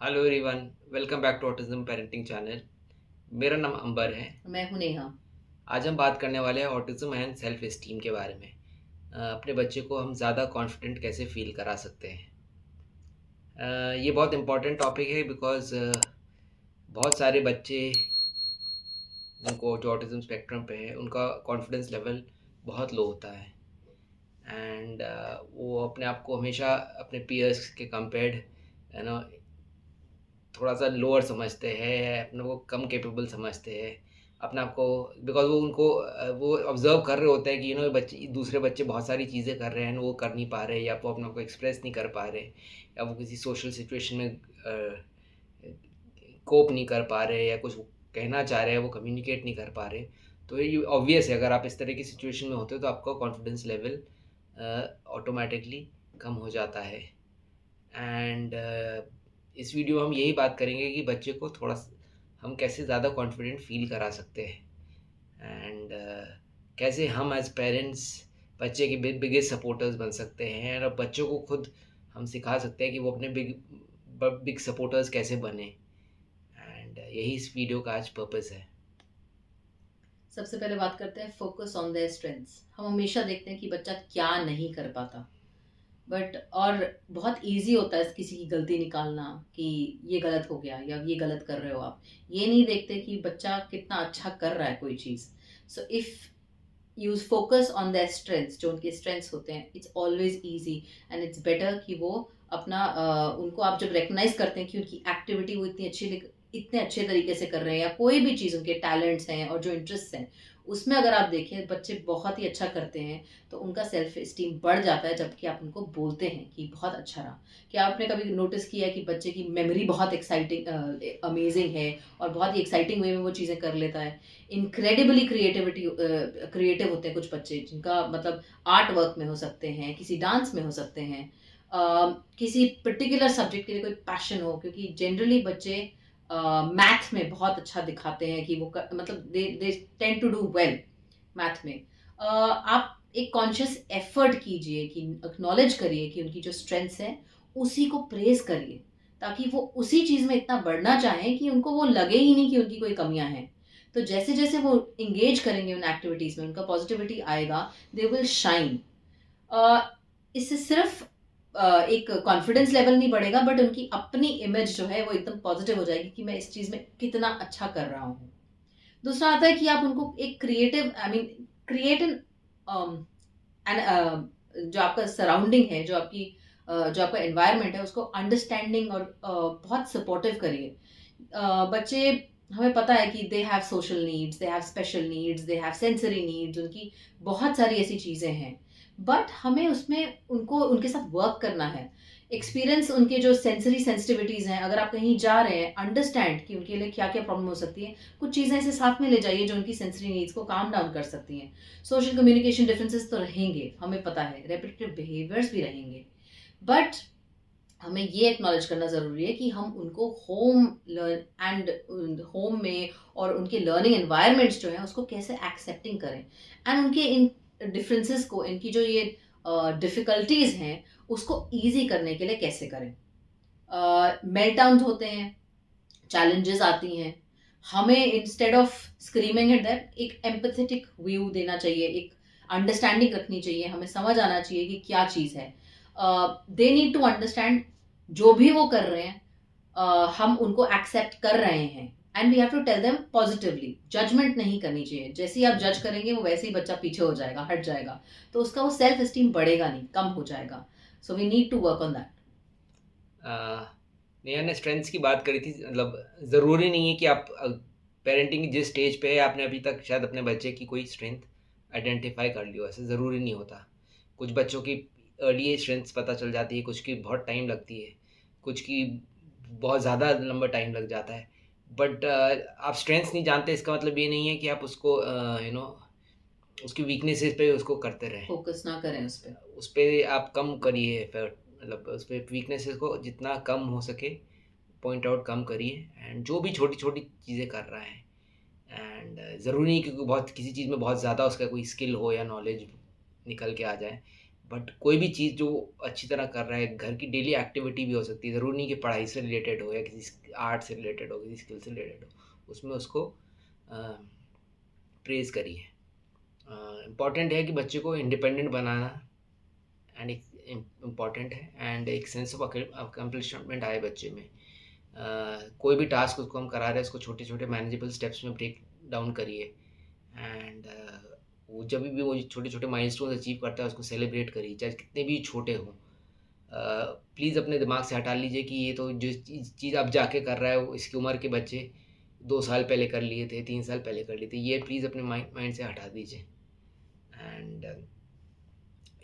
Hello everyone, welcome back to autism parenting channel. मेरा नाम अंबर है। मैं हूँ नेहा। आज हम बात करने वाले हैं ऑटिज्म एंड सेल्फ एस्टीम के बारे में। अपने बच्चे को हम ज़्यादा कॉन्फिडेंट कैसे फील करा सकते हैं। ये बहुत इम्पॉर्टेंट टॉपिक है बिकॉज़ बहुत सारे बच्चे जिनको जो ऑटिज्म स्पेक्ट्रम पे है उनका कॉन्फिडेंस लेवल बहुत लो होता है। एंड वो अपने आप को हमेशा अपने पीयर्स के कंपेयर्ड यू नो थोड़ा सा लोअर समझते हैं, अपने को कम कैपेबल समझते हैं अपने आप को। बिकॉज वो उनको वो ऑब्जर्व कर रहे होते हैं कि बच्चे दूसरे बच्चे बहुत सारी चीज़ें कर रहे हैं, वो कर नहीं पा रहे, या वो अपने आप को एक्सप्रेस नहीं कर पा रहे, या वो किसी सोशल सिचुएशन में कोप नहीं कर पा रहे, या कुछ कहना चाह रहे हैं वो कम्युनिकेट नहीं कर पा रहे। तो ये ऑब्वियस है, अगर आप इस तरह की सिचुएशन में होते हो तो आपका कॉन्फिडेंस लेवल ऑटोमेटिकली कम हो जाता है। एंड इस वीडियो में हम यही बात करेंगे कि बच्चे को हम कैसे ज़्यादा कॉन्फिडेंट फील करा सकते हैं। एंड कैसे हम एज पेरेंट्स बच्चे के बिगेस्ट सपोर्टर्स बन सकते हैं, और बच्चों को खुद हम सिखा सकते हैं कि वो अपने बिग बिग सपोर्टर्स कैसे बने। एंड यही इस वीडियो का आज पर्पस है। सबसे पहले बात करते हैं फोकस ऑन देयर स्ट्रेंथ्स। हम हमेशा देखते हैं कि बच्चा क्या नहीं कर पाता, बट और बहुत इजी होता है किसी की गलती निकालना कि ये गलत हो गया या ये गलत कर रहे हो आप। ये नहीं देखते कि बच्चा कितना अच्छा कर रहा है कोई चीज़। So if you focus on their strengths, जो उनके स्ट्रेंथ्स होते हैं, it's always easy and it's better कि वो अपना उनको आप जब रिकग्नाइज करते हैं कि उनकी एक्टिविटी वो इतने अच्छे तरीके से कर रहे हैं, या कोई भी चीज़ उनके टैलेंट्स हैं और जो इंटरेस्ट हैं उसमें अगर आप देखें बच्चे बहुत ही अच्छा करते हैं, तो उनका सेल्फ इस्टीम बढ़ जाता है जबकि आप उनको बोलते हैं कि बहुत अच्छा रहा। क्या आपने कभी नोटिस किया है कि बच्चे की मेमोरी बहुत एक्साइटिंग अमेजिंग है और बहुत ही एक्साइटिंग वे में वो चीज़ें कर लेता है। इनक्रेडिबली क्रिएटिव होते हैं कुछ बच्चे, जिनका मतलब आर्ट वर्क में हो सकते हैं, किसी डांस में हो सकते हैं, किसी पर्टिकुलर सब्जेक्ट के लिए कोई पैशन हो, क्योंकि जनरली बच्चे मैथ में बहुत अच्छा दिखाते हैं कि मतलब they tend to do well math में। आप एक कॉन्शियस एफर्ट कीजिए कि एक्नॉलेज करिए कि उनकी जो स्ट्रेंथ्स हैं उसी को प्रेज करिए, ताकि वो उसी चीज में इतना बढ़ना चाहें कि उनको वो लगे ही नहीं कि उनकी कोई कमियां हैं। तो जैसे जैसे वो इंगेज करेंगे उन एक्टिविटीज में, उनका पॉजिटिविटी आएगा, दे विल शाइन। इससे सिर्फ एक कॉन्फिडेंस लेवल नहीं बढ़ेगा, बट उनकी अपनी इमेज जो है वो एकदम पॉजिटिव हो जाएगी कि मैं इस चीज में कितना अच्छा कर रहा हूँ। दूसरा आता है कि आप उनको एक creative, I mean create an जो आपका सराउंडिंग है, जो आपका एनवायरनमेंट है, उसको अंडरस्टैंडिंग और बहुत सपोर्टिव करिए। बच्चे, हमें पता है कि they have social needs, they have special needs, they have sensory needs, उनकी बहुत सारी ऐसी चीज़ें हैं। बट हमें उसमें उनको उनके साथ वर्क करना है। एक्सपीरियंस उनके जो सेंसरी सेंसिटिविटीज़ हैं, अगर आप कहीं जा रहे हैं, अंडरस्टैंड कि उनके लिए क्या क्या प्रॉब्लम हो सकती है। कुछ चीज़ें ऐसे साथ में ले जाइए जो उनकी सेंसरी नीड्स को काम डाउन कर सकती हैं। सोशल कम्युनिकेशन डिफरेंसेस तो रहेंगे, हमें पता है, रेपिटेटिव बिहेवियर्स भी रहेंगे, बट हमें ये एक्नॉलेज करना ज़रूरी है कि हम उनको होम लर्न एंड होम में और उनके लर्निंग एनवायरनमेंट्स जो हैं उसको कैसे एक्सेप्टिंग करें, एंड उनके इन डिफरेंसेस को, इनकी जो ये डिफ़िकल्टीज़ हैं उसको ईज़ी करने के लिए कैसे करें। मेल्टडाउन होते हैं, चैलेंजेस आती हैं, हमें instead of screaming at that एक एम्पैथेटिक व्यू देना चाहिए, एक अंडरस्टैंडिंग रखनी चाहिए, हमें समझ आना चाहिए कि क्या चीज़ है। दे नीड टू अंडरस्टैंड जो भी वो कर रहे हैं, हम उनको एक्सेप्ट कर रहे हैं, and we have to tell them positively. Judgement नहीं करनी चाहिए, जैसे ही आप जज करेंगे वो वैसे ही बच्चा पीछे हो जाएगा, हट जाएगा, तो उसका वो सेल्फ एस्टीम बढ़ेगा नहीं, कम हो जाएगा। So we need to work on that. Neha ने स्ट्रेंथ्स की बात करी थी। मतलब ज़रूरी नहीं है कि आप पेरेंटिंग की जिस स्टेज पे है आपने अभी तक शायद अपने बच्चे की कोई स्ट्रेंथ आइडेंटिफाई कर ली हो, ऐसे ज़रूरी नहीं होता। कुछ बच्चों की अर्ली स्ट्रेंथ्स पता चल जाती है, कुछ की बहुत टाइम लगती है, कुछ की बहुत ज़्यादा लंबा टाइम लग जाता है। बट आप स्ट्रेंथ्स नहीं जानते इसका मतलब ये नहीं है कि आप उसको उसकी वीकनेसेस पे उसको करते रहें। फोकस ना करें उस पर। उस पे आप कम करिए एफर्ट, मतलब उस पे वीकनेसेस को जितना कम हो सके पॉइंट आउट कम करिए। एंड जो भी छोटी छोटी चीज़ें कर रहा है, एंड ज़रूरी नहीं क्योंकि बहुत किसी चीज़ में बहुत ज़्यादा उसका कोई स्किल हो या नॉलेज निकल के आ जाए, बट कोई भी चीज़ जो अच्छी तरह कर रहा है, घर की डेली एक्टिविटी भी हो सकती है, ज़रूरी नहीं कि पढ़ाई से रिलेटेड हो या किसी आर्ट से रिलेटेड हो, किसी स्किल से रिलेटेड हो, उसमें उसको प्रेज़ करिए। इम्पॉर्टेंट है कि बच्चे को इंडिपेंडेंट बनाना एंड एक इम्पॉर्टेंट है, एंड एक सेंस ऑफ अकम्पलिशमेंट आए बच्चे में। कोई भी टास्क उसको हम करा रहे हैं, उसको छोटे छोटे मैनेजेबल स्टेप्स में ब्रेक डाउन करिए, एंड वो जब भी वो छोटे छोटे माइलस्टोन अचीव करता है उसको सेलिब्रेट करिए, चाहे कितने भी छोटे हों। प्लीज़ अपने दिमाग से हटा लीजिए कि ये तो जो चीज़ अब जाके कर रहा है वो इसकी उम्र के बच्चे 2 साल पहले कर लिए थे, 3 साल पहले कर लिए थे, ये प्लीज़ अपने माइंड से हटा दीजिए। एंड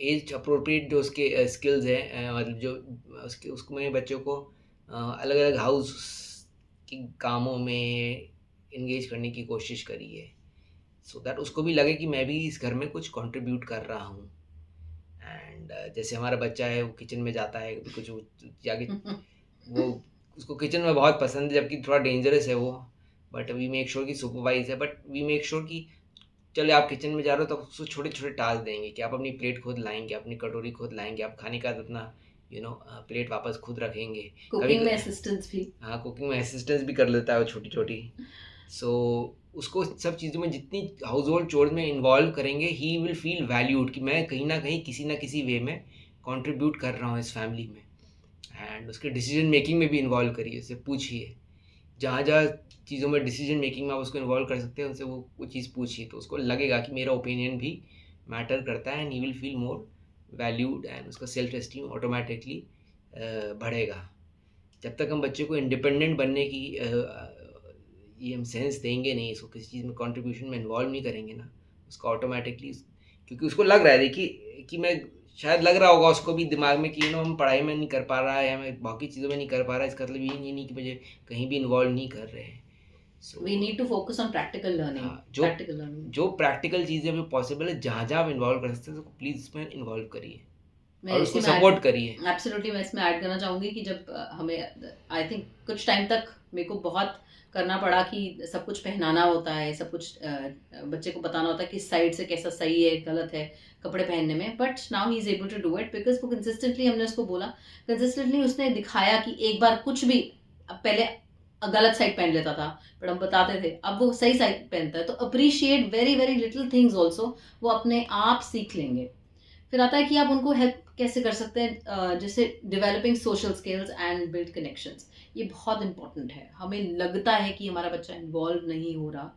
एज अप्रोप्रिएट जो उसके स्किल्स हैं, मतलब जो उसके उसमें बच्चों को अलग अलग हाउस के कामों में इंगेज करने की कोशिश करिए, सो दैट उसको भी लगे कि मैं भी इस घर में कुछ कंट्रीब्यूट कर रहा हूँ। एंड जैसे हमारा बच्चा है वो किचन में जाता है, कुछ जाके वो उसको किचन में बहुत पसंद है, जबकि थोड़ा डेंजरस है वो, बट वी मेक श्योर कि सुपरवाइज है, बट वी मेक श्योर कि चले आप किचन में जा रहे हो तो उसको छोटे छोटे टास्क देंगे कि आप अपनी प्लेट खुद लाएंगे, अपनी कटोरी खुद लाएंगे, आप खाने का अपना प्लेट वापस खुद रखेंगे। कभी कुकिंग में असिस्टेंस भी। हाँ, कुकिंग में असिस्टेंस भी कर लेता है वो छोटी छोटी। सो उसको सब चीज़ों में जितनी हाउस होल्ड चोर्स में इन्वॉल्व करेंगे, ही विल फील वैल्यूड कि मैं कहीं ना कहीं किसी ना किसी वे में कंट्रीब्यूट कर रहा हूँ इस फैमिली में। एंड उसके डिसीजन मेकिंग में भी इन्वॉल्व करिए, उससे पूछिए, जहाँ जहाँ चीज़ों में डिसीजन मेकिंग में आप उसको इन्वॉल्व कर सकते हैं उनसे वो चीज़ पूछिए, तो उसको लगेगा कि मेरा ओपिनियन भी मैटर करता है, and he will feel more valued, and उसका सेल्फ एस्टीम ऑटोमेटिकली बढ़ेगा। जब तक हम बच्चे को इंडिपेंडेंट बनने की ये हम सेंस देंगे नहीं, इसको किसी चीज़ में कंट्रीब्यूशन में इन्वॉल्व नहीं करेंगे ना, उसका ऑटोमेटिकली, क्योंकि उसको लग रहा है देखिए कि मैं, शायद लग रहा होगा उसको भी दिमाग में कि हम पढ़ाई में नहीं कर पा रहा है या मैं बाकी चीज़ों में नहीं कर पा रहा है, इसका मतलब ये नहीं कि मुझे कहीं भी इन्वॉल्व नहीं कर रहे हैं। We need so to focus on practical learning. हाँ, प्रैक्टिकल लर्निंग जो प्रैक्टिकल चीज़ें भी पॉसिबल है, जहाँ जहाँ आप इन्वॉल्व कर सकते हैं तो प्लीज़ इसमें इन्वॉल्व करिए मैं और इसी उसको में सपोर्ट करिए। एब्सोल्युटली मैं इसमें ऐड करना चाहूँगी कि जब हमें आई थिंक कुछ टाइम तक मेरे को बहुत करना पड़ा कि सब कुछ पहनाना होता है, सब कुछ बच्चे को बताना होता है किस साइड से कैसा सही है गलत है कपड़े पहनने में, but now he is able to do it because वो कंसिस्टेंटली, हमने उसको बोला, कंसिस्टेंटली उसने दिखाया कि एक बार कुछ भी, अब पहले गलत साइड पहन लेता था बट हम बताते थे, अब वो सही साइड पहनता है, तो appreciate very very little things also, वो अपने आप सीख लेंगे। फिर आता है कि आप उनको हेल्प कैसे कर सकते हैं, जैसे developing social skills and build connections. ये बहुत इंपॉर्टेंट है। हमें लगता है कि हमारा बच्चा इन्वॉल्व नहीं हो रहा,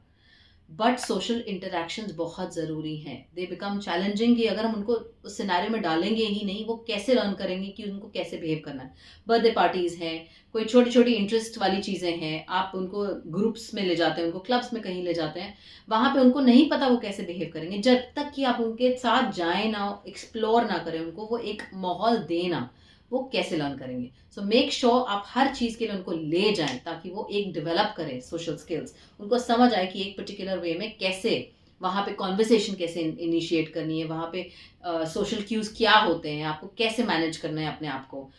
बट सोशल इंटरेक्शंस बहुत ज़रूरी हैं। दे बिकम चैलेंजिंग कि अगर हम उनको उस सिनेरियो में डालेंगे ही नहीं, वो कैसे लर्न करेंगे कि उनको कैसे बिहेव करना है। बर्थडे पार्टीज़ हैं, कोई छोटी छोटी इंटरेस्ट वाली चीज़ें हैं, आप उनको ग्रुप्स में ले जाते हैं, उनको क्लब्स में कहीं ले जाते हैं, वहाँ पे उनको नहीं पता वो कैसे बिहेव करेंगे जब तक कि आप उनके साथ जाएँ ना, एक्सप्लोर ना करें उनको, वो एक माहौल देना, वो कैसे लर्न करेंगे। सो मेक श्योर आप हर चीज़ के लिए उनको ले जाएं ताकि वो एक डेवलप करें सोशल स्किल्स, उनको समझ आए कि एक पर्टिकुलर वे में कैसे वहाँ पे कॉन्वर्सेशन कैसे इनिशिएट करनी है, वहाँ पे सोशल क्यूज क्या होते हैं, आपको कैसे मैनेज करना है अपने आप को।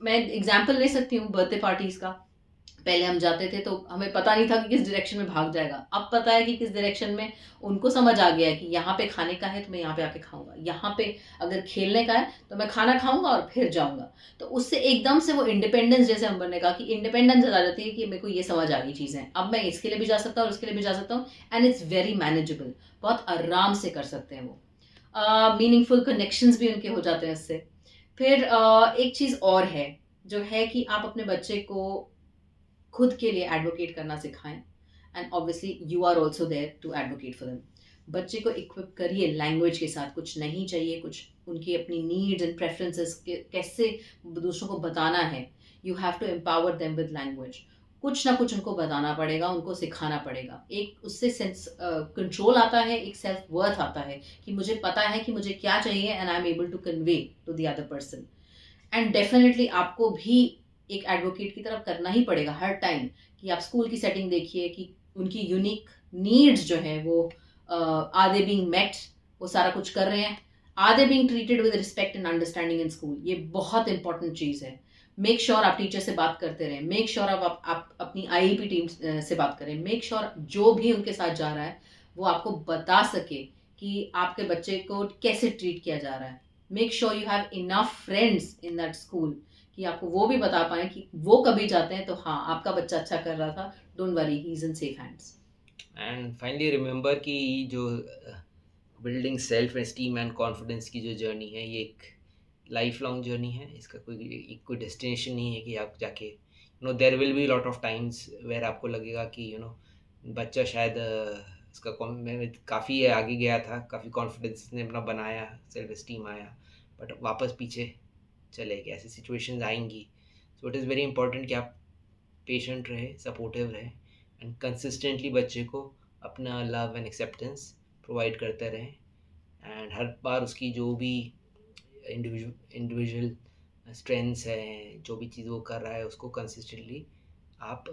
मैं एग्जांपल ले सकती हूँ बर्थडे पार्टीज का। पहले हम जाते थे तो हमें पता नहीं था कि किस डायरेक्शन में भाग जाएगा, अब पता है कि किस डायरेक्शन में। उनको समझ आ गया है कि यहाँ पे खाने का है तो मैं यहाँ पे आके खाऊंगा, यहाँ पे अगर खेलने का है तो मैं खाना खाऊंगा और फिर जाऊंगा। तो उससे एकदम से वो इंडिपेंडेंस, जैसे हम बनने का कि इंडिपेंडेंस आ जाती है कि मेरे को ये समझ आ गई चीज़ें, अब मैं इसके लिए भी जा सकता हूँ और उसके लिए भी जा सकता हूँ, एंड इट्स वेरी मैनेजेबल। बहुत आराम से कर सकते हैं वो। मीनिंगफुल कनेक्शंस भी उनके हो जाते हैं इससे। फिर एक चीज़ और है जो है कि आप अपने बच्चे को खुद के लिए एडवोकेट करना सिखाएं, and obviously you are also there to advocate for them. बच्चे को इक्विप करिए लैंग्वेज के साथ, कुछ नहीं चाहिए, कुछ उनकी अपनी नीड्स एंड प्रेफरेंसेस कैसे दूसरों को बताना है। You have to empower them with language. कुछ ना कुछ उनको बताना पड़ेगा, उनको सिखाना पड़ेगा। एक उससे सेंस कंट्रोल आता है, एक सेल्फ वर्थ आता है कि मुझे पता है कि मुझे क्या चाहिए and I am able to convey to the other person. And definitely आपको भी एक एडवोकेट की तरफ करना ही पड़ेगा हर टाइम कि आप स्कूल की सेटिंग देखिए कि उनकी यूनिक नीड्स जो है वो आर दे बीइंग मेट, वो सारा कुछ कर रहे हैं, are they being treated with respect and understanding in school. ये बहुत इंपॉर्टेंट चीज़ है। मेक श्योर आप टीचर से बात करते रहें, मेक श्योर आप अपनी आईईपी टीम से बात करें, मेक श्योर जो भी उनके साथ जा रहा है वो आपको बता सके कि आपके बच्चे को कैसे ट्रीट किया जा रहा है। Make sure you have enough friends in that school कि आपको वो भी बता पाएँ कि वो कभी जाते हैं तो हाँ, आपका बच्चा अच्छा कर रहा था, don't worry, he is in safe hands. And finally remember कि जो building self esteem and confidence की जो जर्नी है, ये एक लाइफ लॉन्ग जर्नी है। इसका कोई डेस्टिनेशन नहीं है कि आप जाके there will be lot of times where आपको लगेगा कि बच्चा शायद इसका मैं काफ़ी आगे गया था, काफ़ी कॉन्फिडेंस ने अपना बनाया, सेल्फ एस्टीम आया, बट वापस पीछे चले गए। ऐसी सिचुएशंस आएंगी। So it is very important कि आप पेशेंट रहे, सपोर्टिव रहे एंड कंसिस्टेंटली बच्चे को अपना लव एंड एक्सेप्टेंस प्रोवाइड करते रहें। एंड हर बार उसकी जो भी इंडिविजुअल स्ट्रेंथ्स हैं, जो भी चीज़ वो कर रहा है, उसको कंसिस्टेंटली आप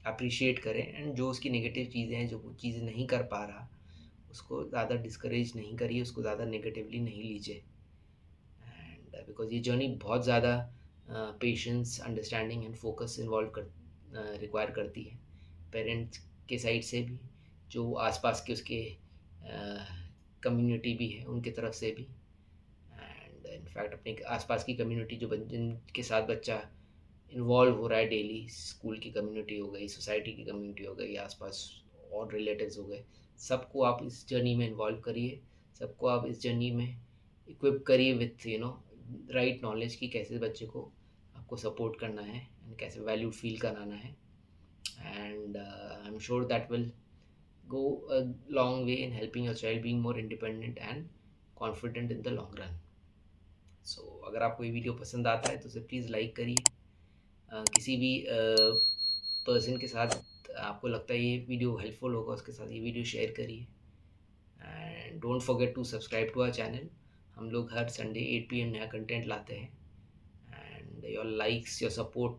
अप्रिशिएट करें। एंड जो उसकी नेगेटिव चीज़ें हैं, जो वो चीज़ें नहीं कर पा रहा, उसको ज़्यादा डिस्करेज नहीं करिए, उसको ज़्यादा नेगेटिवली नहीं लीजिए। एंड बिकॉज ये जर्नी बहुत ज़्यादा patience, understanding and focus involve कर रिक्वायर करती है, पेरेंट्स के साइड से भी, जो आसपास के उसके कम्युनिटी भी है उनके तरफ से भी, एंड इनफैक्ट अपने आसपास की कम्युनिटी जो जिनके साथ बच्चा इन्वॉल्व हो रहा है डेली, स्कूल की कम्युनिटी हो गई, सोसाइटी की कम्युनिटी हो गई, आसपास और रिलेटिव्स हो गए, सबको आप इस जर्नी में इन्वॉल्व करिए, सबको आप इस जर्नी में इक्विप करिए विथ राइट नॉलेज कि कैसे बच्चे को आपको सपोर्ट करना है एंड कैसे वैल्यूड फील कराना है। And I am sure that will go a long way in helping your child being more independent and confident in the long run. So अगर आपको ये वीडियो पसंद आता है तो उसे प्लीज़ लाइक करिए। किसी भी पर्सन के साथ आपको लगता है ये वीडियो हेल्पफुल होगा, उसके साथ ये वीडियो शेयर करिए। And don't forget to subscribe to our channel. हम लोग हर संडे 8 PM नया कंटेंट लाते हैं। And your likes, your support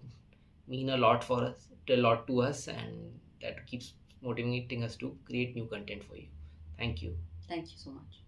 mean a lot for us, a lot to us, and that keeps motivating us to create new content for you. Thank you. Thank you so much.